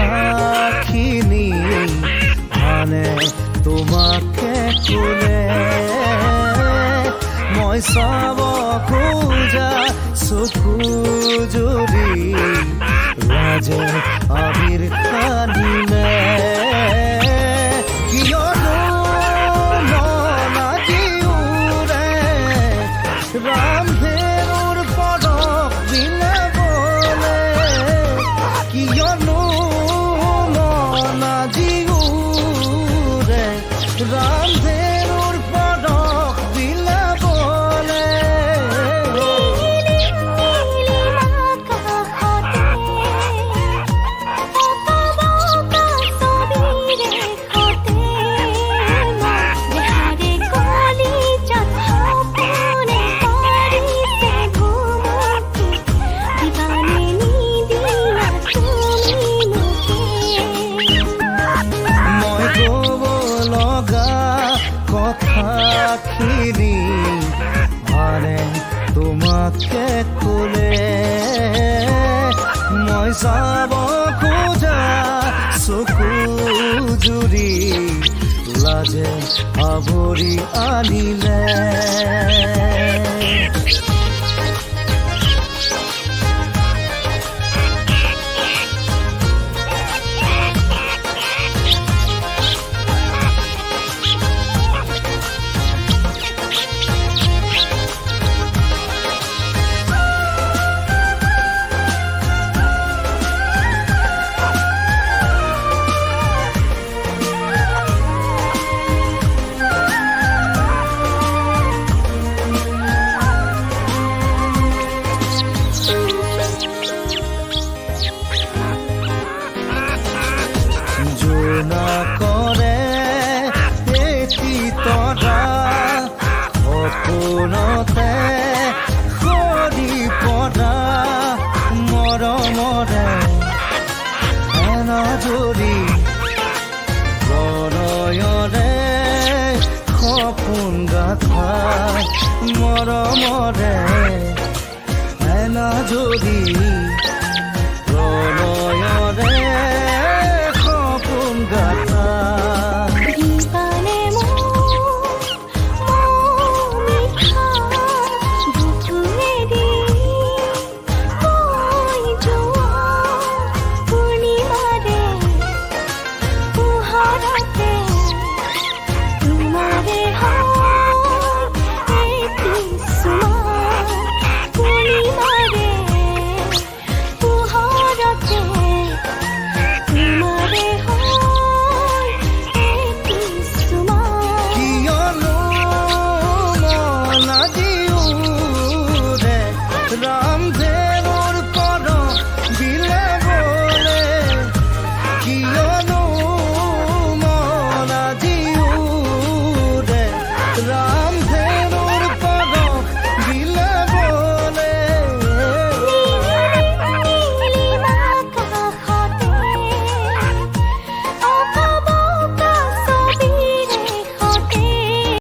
কথাখিনি মানে তোমাকে ক'লে মই চাব খোজা চকু জুৰি লাজে আবিৰ কান্দিলে কিয়নো মন আজি উৰে ৰামধেনুৰ পদক বিলাবলে কিয়নো মন আজি উৰে ৰামধেনুৰ পদক বিলাবলে কথাখিনি মানে তোমাকে ক'লে মই চাব খোজা চকু জুৰি লাজে আৱৰি আনিলে নকৰে এটি তৰা সপোনতে সৰি পৰা মৰমৰে এনাজৰি প্ৰণয়ৰে সপোন গাথা মৰমৰে এনাজৰি প্ৰণয়ৰে পুহৰতে